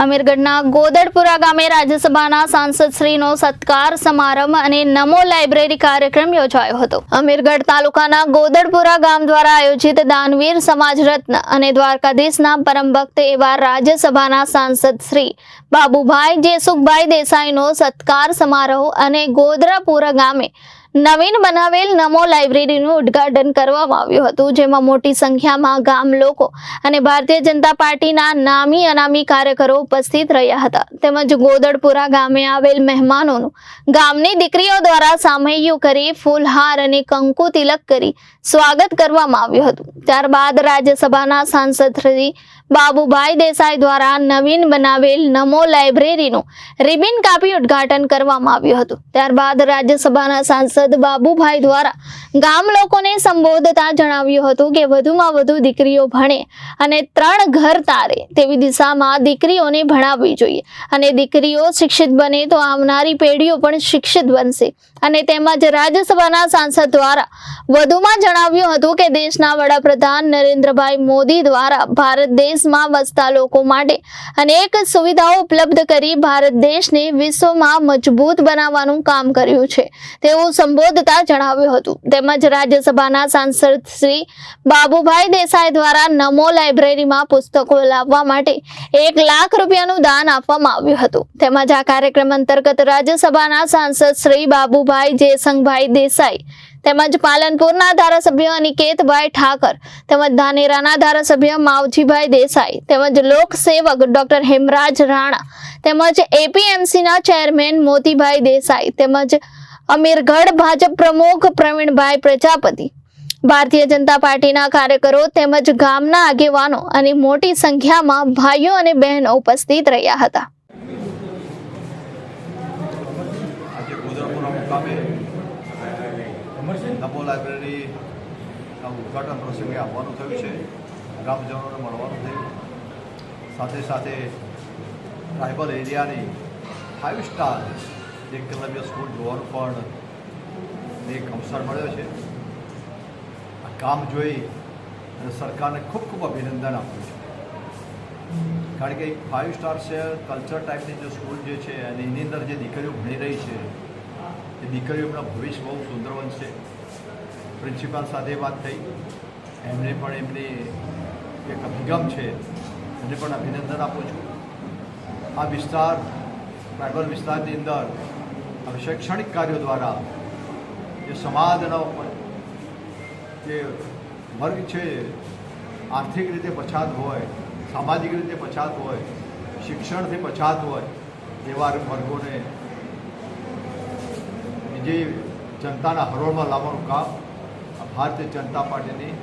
અમીરગઢના ગોદડપુરા ગામે રાજ્યસભાના સાંસદ શ્રીનો સત્કાર સમારંભ અને નમો લાઇબ્રેરી કાર્યક્રમ યોજાયો હતો। અમીરગઢ તાલુકાના ગોદડપુરા ગામ દ્વારા આયોજિત દાનવીર સમાજ રત્ન અને દ્વારકાધીશના પરમ ભક્ત એવા રાજ્યસભાના સાંસદ શ્રી બાબુભાઈ જેસુખભાઈ દેસાઈનો સત્કાર સમારોહ અને ગોદડપુરા ગામે નવીન બનાવેલ નમો લાઇબ્રેરીનું ઉદ્ઘાટન કરવામાં આવ્યું હતું, જેમાં મોટી સંખ્યામાં ગામ લોકો અને ભારતીય જનતા પાર્ટીના નામી અનામી કાર્યકરો ઉપસ્થિત રહ્યા હતા। તેમજ ગોદડપુરા ગામે આવેલ મહેમાનોનું ગામની દીકરીઓ દ્વારા સામૈયું કરી ફૂલહાર અને કંકુ તિલક કરી સ્વાગત કરવામાં આવ્યું હતું। ત્યારબાદ રાજ્યસભાના સાંસદ શ્રી બાબુભાઈ દેસાઈ દ્વારા નવીન બનાવેલ નમો લાઇબ્રેરીનું રિબિન કાપી ઉદ્ઘાટન કરવામાં આવ્યું હતું। ત્યારબાદ રાજ્યસભાના સાંસદ બાબુભાઈ દ્વારા ગામ લોકોને સંબોધતા જણાવ્યું હતું કે વધુમાં વધુ દીકરીઓ ભણે અને 3 ઘર તારે તેવી દિશામાં દીકરીઓને ભણાવવી જોઈએ અને દીકરીઓ શિક્ષિત બને તો આવનારી પેઢીઓ પણ શિક્ષિત બનશે। અને તેમજ રાજ્યસભાના સાંસદ દ્વારા વધુમાં જણાવ્યું હતું કે દેશના વડાપ્રધાન નરેન્દ્રભાઈ મોદી દ્વારા ભારત દેશમાં વસતા લોકો માટે અનેક સુવિધાઓ ઉપલબ્ધ કરી ભારત દેશને વિશ્વમાં મજબૂત બનાવવાનું કામ કર્યું છે તેવું સંબોધતા જણાવ્યું હતું। તેમજ રાજ્યસભાના સાંસદ શ્રી બાબુભાઈ દેસાઈ દ્વારા નમો લાઇબ્રેરીમાં પુસ્તકો લાવવા માટે 1 લાખ રૂપિયાનું દાન આપવામાં આવ્યું હતું। તેમજ આ કાર્યક્રમ અંતર્ગત રાજ્યસભાના સાંસદ શ્રી બાબુભાઈ જેસંગભાઈ દેસાઈ તેમજ પાલનપુરના ધારાસભ્ય અનિકેતભાઈ ઠાકર તેમજ ધાનેરાના ધારાસભ્ય માવજીભાઈ દેસાઈ તેમજ લોકસેવક ડોક્ટર હેમરાજ રાણા તેમજ એપીએમસીના ચેરમેન મોતીભાઈ દેસાઈ તેમજ અમીરગઢ ભાજપ પ્રમુખ પ્રવીણભાઈ પ્રજાપતિ, ભારતીય જનતા પાર્ટીના કાર્યકરો તેમજ ગામના આગેવાનો અને મોટી સંખ્યામાં ભાઈઓ અને બહેનો ઉપસ્થિત રહ્યા હતા। નમો લાઇબ્રેરીના ઉદ્ઘાટન પ્રસંગે આવવાનું થયું છે, ગ્રામજનોને મળવાનું થયું, સાથે સાથે ટ્રાઇબલ એરિયાની 5 સ્ટાર એકલવ્ય સ્કૂલ જોવાનું પણ એક અવસર મળ્યો છે। આ કામ જોઈ અને સરકારને ખૂબ ખૂબ અભિનંદન આપું છું, કારણ કે 5 સ્ટાર છે કલ્ચર ટાઈપની જે સ્કૂલ જે છે અને એની અંદર જે દીકરીઓ ભણી રહી છે એ દીકરીઓના ભવિષ્ય બહુ સુંદર બનશે। પ્રિન્સિપાલ સાથે વાત થઈ, એમને પણ એમની એક અભિગમ છે એને પણ અભિનંદન આપું છું। આ વિસ્તાર ટ્રાઇબલ વિસ્તારની અંદર આ શૈક્ષણિક કાર્યો દ્વારા જે સમાજનો જે વર્ગ છે આર્થિક રીતે પછાત હોય, સામાજિક રીતે પછાત હોય, શિક્ષણથી પછાત હોય એવા વર્ગોને જે જનતાના હરોળમાં લાવવાનું કામ આ ભારતીય જનતા પાર્ટીની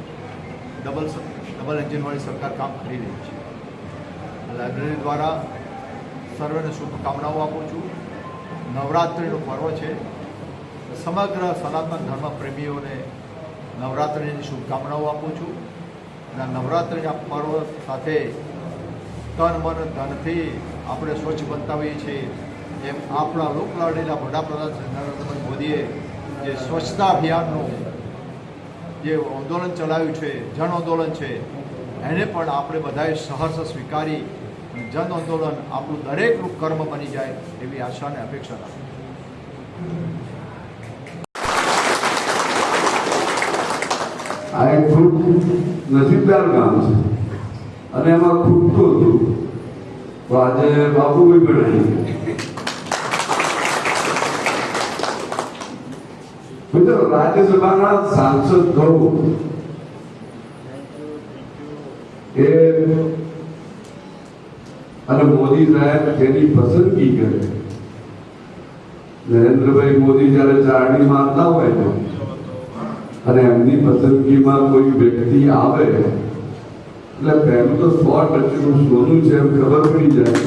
ડબલ એન્જિનવાળી સરકાર કામ કરી રહી છે। લાઇબ્રેરી દ્વારા સર્વેને શુભકામનાઓ આપું છું। નવરાત્રિનું પર્વ છે, સમગ્ર સનાતન ધર્મ પ્રેમીઓને નવરાત્રિની શુભકામનાઓ આપું છું। અને નવરાત્રિના પર્વ સાથે તન મન ધનથી આપણે સ્વચ્છ બનતા હોઈએ છીએ, એમ આપણા લોકલાડીલા વડાપ્રધાન શ્રી નરેન્દ્રભાઈ મોદીએ જે સ્વચ્છતા અભિયાનનું જે આંદોલન ચલાવ્યું છે, જન આંદોલન છે, એને પણ આપણે બધાએ સહર્ષ સ્વીકારી જન આંદોલન આપણું દરેકનું કર્મ બની જાય એવી આશા અને અપેક્ષા રાખું। આ એક ખૂબ નસીબદાર ગામ છે અને એમાં ખૂટતું હતું તો આજે બાબુભાઈ બનાવી મિત્રો રાજ્યસભાના સાંસદ કહું એ અને મોદી સાહેબ તેની પસંદગી કરે, નરેન્દ્રભાઈ મોદી જયારે ચારણી મારતા હોય ને અને એમની પસંદગીમાં કોઈ વ્યક્તિ આવે એટલે પહેલું તો 100% સોનું છે એમ ખબર પડી જાય।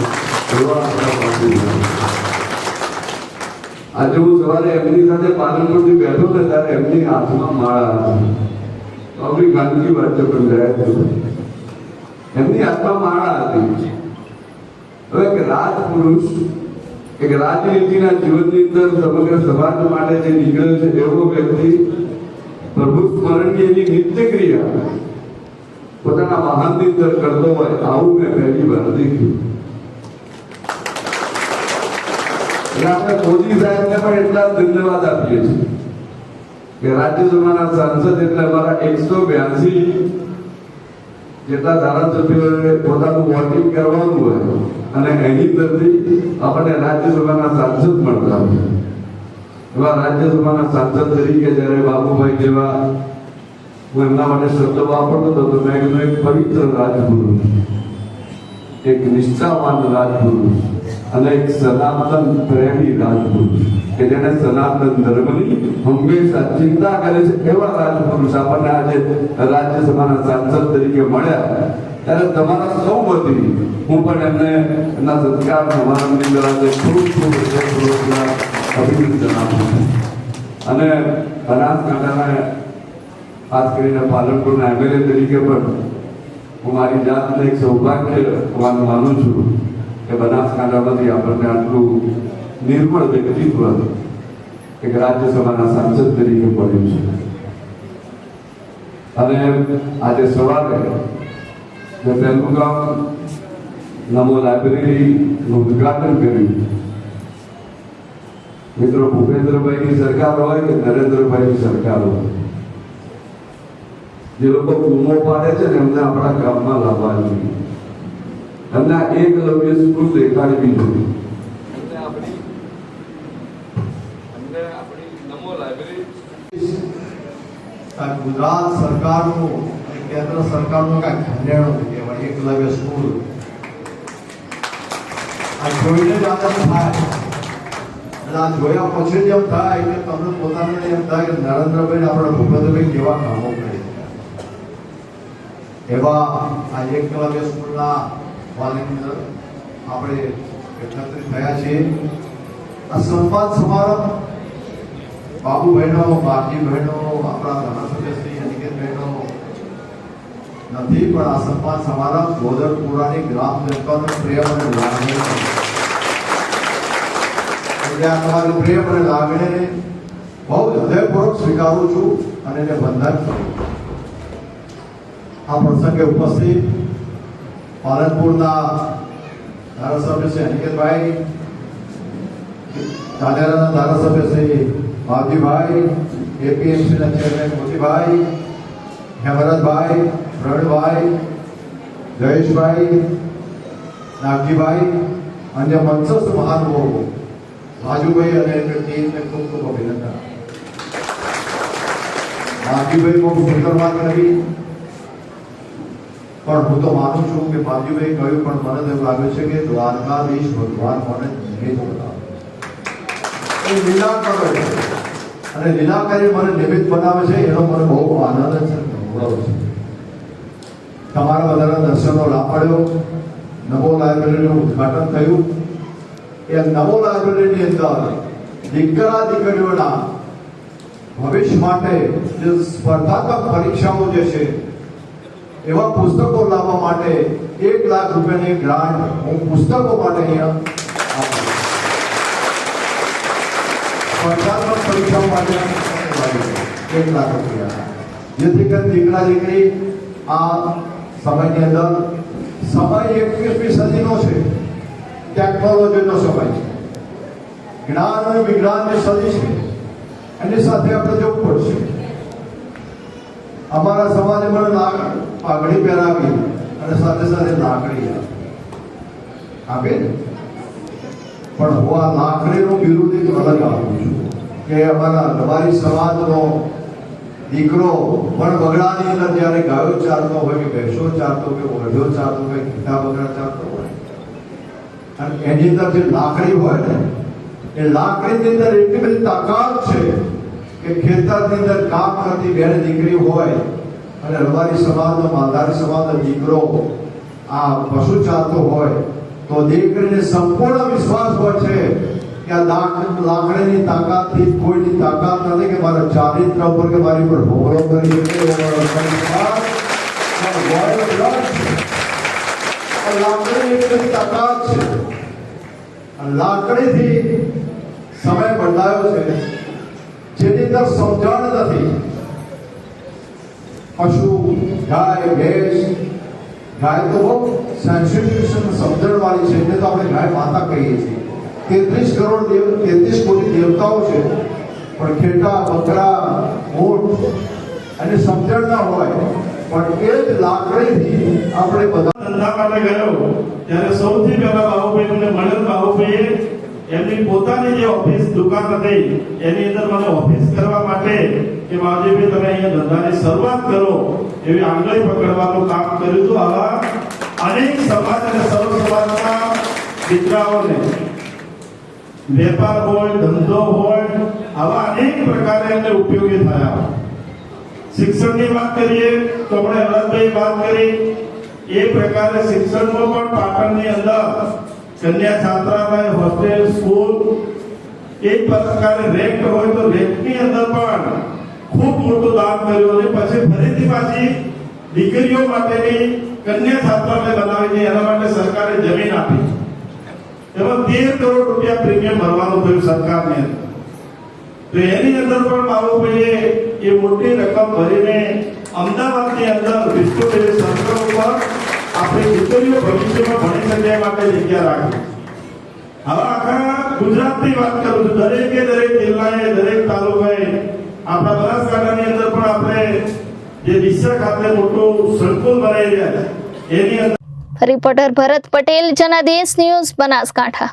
આજે હું સવારે એમની સાથે પાલનપુરથી બેઠો ને ત્યારે એમની હાથમાં માળા હતી, તો આપણી ગાંધી વાત પણ જાય એમની હાથમાં માળા હતી। હવે એક રાજપુરુષ, એક રાજનીતિના જીવનની અંદર સમગ્ર સમાજ માટે જે નીકળ્યો છે એવો વ્યક્તિ પ્રભુ સ્મરણની એની નિત્ય ક્રિયા પોતાના વાહનની અંદર કરતો હોય, આવું મેં પહેલી વાર દેખ્યું। એટલે આપણે મોદી સાહેબને પણ એટલા ધન્યવાદ આપીએ છીએ કે રાજ્યસભાના સાંસદ એટલે અમારા 182 જેટલા ધારાસભ્યોએ પોતાનું વોટિંગ કરવાનું હોય અને એની અંદરથી આપણને રાજ્યસભાના સાંસદ મળતા હોય. એવા રાજ્યસભાના સાંસદ તરીકે જ્યારે બાબુભાઈ જેવા હું એમના માટે શબ્દ વાપરતો હતો તો મેં કીધું એક પવિત્ર રાજપુરુષ, એક નિષ્ઠાવાન રાજપુરુષ અને એક સનાતન પ્રેમી રાજપુરુષ કે જેને સનાતન ધર્મની હંમેશા ચિંતા કરે છે એવા રાજપુરુષ આપણને આજે રાજ્યસભાના સાંસદ તરીકે મળ્યા. ત્યારે તમારા સૌ વતી હું પણ એમને એમના સત્કાર સમારંભની અંદર આજે ખૂબ ખૂબ અભિનંદન આપું છું. અને બનાસકાંઠાના ખાસ કરીને પાલનપુરના એમએલએ તરીકે પણ હું મારી જાતને એક સૌભાગ્યવાન માનું છું કે બનાસકાંઠામાંથી આપણને આટલું નિર્મળ વ્યક્તિત્વ એક રાજ્યસભાના સાંસદ તરીકે મળ્યું છે. અને આજે સવારે મેં પહેલું કામ નમો લાઇબ્રેરીનું ઉદઘાટન કર્યું. મિત્રો, ભૂપેન્દ્રભાઈની સરકાર હોય કે નરેન્દ્રભાઈની સરકાર હોય, જે લોકો બૂમો પાડે છે ને એમને આપણા ગામમાં લાવવા જોઈએ. એમને એકલવ્ય સ્કૂલ દેખાડવી જોઈએ. ગુજરાત સરકારનું અને કેન્દ્ર સરકારનું કાંઈક ખંડેણું કહેવાય એકલવ્ય સ્કૂલ. આ જોઈને જ આનંદ થાય અને આ જોયા પછી જ એમ થાય કે તમને પોતાને એમ થાય કે નરેન્દ્રભાઈ આપણે ભૂપેન્દ્રભાઈ કેવા કામો કરે. એવા આ એકલવ્ય સ્કૂલના વાલીની આપણે એકત્રિત થયા છીએ. આ સન્માન સમારંભ બાબુભાઈનો, બાપજીભાઈનો, આપણા ધારાસભ્ય શ્રી અનિકેતભાઈનો નથી, પણ આ સન્માન સમારંભ ગોદડપુરાની ગ્રામ જનતાનો પ્રેમ અને લાગણી એટલે આ તમારી પ્રેમ અને લાગણીને બહુ હૃદયપૂર્વક સ્વીકારું છું અને એને વંદન કરું. આ પ્રસંગે ઉપસ્થિત પાલનપુરના ધારાસભ્ય શ્રી અનિકેતભાઈ, ધાનેરાના ધારાસભ્ય શ્રી બાપજીભાઈ, એપીએમસીના ચેરમેન મોતીભાઈ, હેમરતભાઈ, પ્રવીણભાઈ, જયેશભાઈ, નાગજીભાઈ, અન્ય મંચસ્થ મહાનુભાવો રાજુભાઈ અને એમની ટીમને ખૂબ ખૂબ અભિનંદન. નાગજીભાઈ બહુ સુંદર વાત કરી, પણ હું તો માનું છું કે બાપજીભાઈ કહ્યું, પણ મને તો એવું લાગે છે કે દ્વારકાધીશ ભગવાન મને નિમિત્ત બનાવે એ લીલા કરે છે અને લીલા કરી મને નિમિત્ત બનાવે છે એનો મને બહુ આનંદ છે, ગૌરવ છે. તમારા બધાના દર્શનનો લાભ મળ્યો. નમો લાઇબ્રેરીનું ઉદ્ઘાટન થયું. એ નમો લાઇબ્રેરીની અંદર દીકરા દીકરીઓના ભવિષ્ય માટે જે સ્પર્ધાત્મક પરીક્ષાઓ જે છે એવા પુસ્તકો લાવવા માટે 1 લાખ રૂપિયાની ગ્રાન્ટ હું પુસ્તકો માટે અહીંયા આપું. સ્પર્ધાત્મક પરીક્ષાઓ માટે 1 લાખ રૂપિયા, જેથી કરીને દીકરા દીકરી આ સમયની અંદર સમય 21મી સદીનો છે, ટેકનોલોજીનો સમય છે, જ્ઞાન અને વિજ્ઞાનની સદી છે. એની સાથે આપણે જવું પડશે. અમારા સમાજે મને પાઘડી પહેરાવી અને સાથે સાથે લાકડી આપે, પણ હું આ લાકડીનું બિરુદ એક અલગ આપું છું કે અમારી સમાજનો દીકરો પણ બગડાની અંદર જ્યારે ગાયો ચારતો હોય કે ભેંસો ચારતો કે ઓઢિયો ચારતો હોય, ઘીટા બગડા ચારતો હોય, અને એની અંદર જે લાકડી હોય ને એ લાકડીની અંદર એટલી બધી તાકાત છે કે ખેતરની અંદર કામ કરતી બેન દીકરી હોય અને રબારી સમાજનો, માલધારી સમાજનો દીકરો આ પશુ ચારતો હોય તો દીકરીને સંપૂર્ણ વિશ્વાસ હોય છે કે આ લાકડીની તાકાતથી કોઈની તાકાત નથી કે મારા ચારિત્ર ઉપર કે મારી પર ભોગરો કરી શકે. લાકડીની એટલી તાકાત છે. લાકડીથી સમય બદલાયો છે જેની અંદર સમજણ નથી. પશુ, ગાય, ભેંસ, ગાય તો બહુ સેન્સિટિવ સમજણ વાળી છે એટલે તો આપણે ગાય માતા કહીએ છીએ. 33 કોટી દેવતાઓ છે, પણ ખેટા બકરા ઊંટ અને સમજણ ના હોય, પણ એ જ લાકડીથી આપણે બધા ધંધા માટે ગયો ત્યારે સૌથી પહેલા બાબુભાઈ મને મળેલ. બાબુભાઈએ એમની પોતાની જે ઓફિસ દુકાન હતી એની અંદર મને ઓફિસ કરવા માટે કે બાબુભાઈ તમે અહીંયા ધંધાની શરૂઆત કરો એવી આંગળી પકડવાનું કામ કર્યું હતું. આવા અનેક સમાજ અને સર્વ સમાજના દીકરાઓને વેપાર હોય, ધંધો હોય, આવા અનેક પ્રકારે એમને ઉપયોગી થયા. શિક્ષણની વાત કરીએ તો આપણે હરદભાઈ વાત કરી એ પ્રકારે શિક્ષણમાં પણ પાટણની અંદર કન્યા છાત્રાલય, હોસ્ટેલ, સ્કૂલ એક પ્રકારે રેક હોય તો રેકની અંદર પણ ખૂબ મોટું દાન કર્યું અને પછી ફરીથી પાછી દીકરીઓ માટેની કન્યા છાત્રાલય બનાવી છે. એના માટે સરકારે જમીન આપી, એમાં 13 કરોડ રૂપિયા પ્રીમિયમ ભરવાનું થયું સરકારને. તો એની અંદર પણ બાબુભાઈએ એ મોટી રકમ ભરીને અમદાવાદની અંદર વિષ્ણુદેવી સર્કલ ઉપર આપણી દીકરીઓ ભવિષ્યમાં ભણી શકે એ માટે જગ્યા રાખી. હવે આખા ગુજરાતની વાત કરું છું, દરેક જિલ્લાએ, દરેક તાલુકાએ, આપણા બનાસકાંઠાની અંદર પણ આપણે જે ડીસા ખાતે મોટું સંકુલ બનાવી રહ્યા છે એની અંદર. રિપોર્ટર ભરત પટેલ, જનાદેશ ન્યૂઝ, બનાસકાંઠા.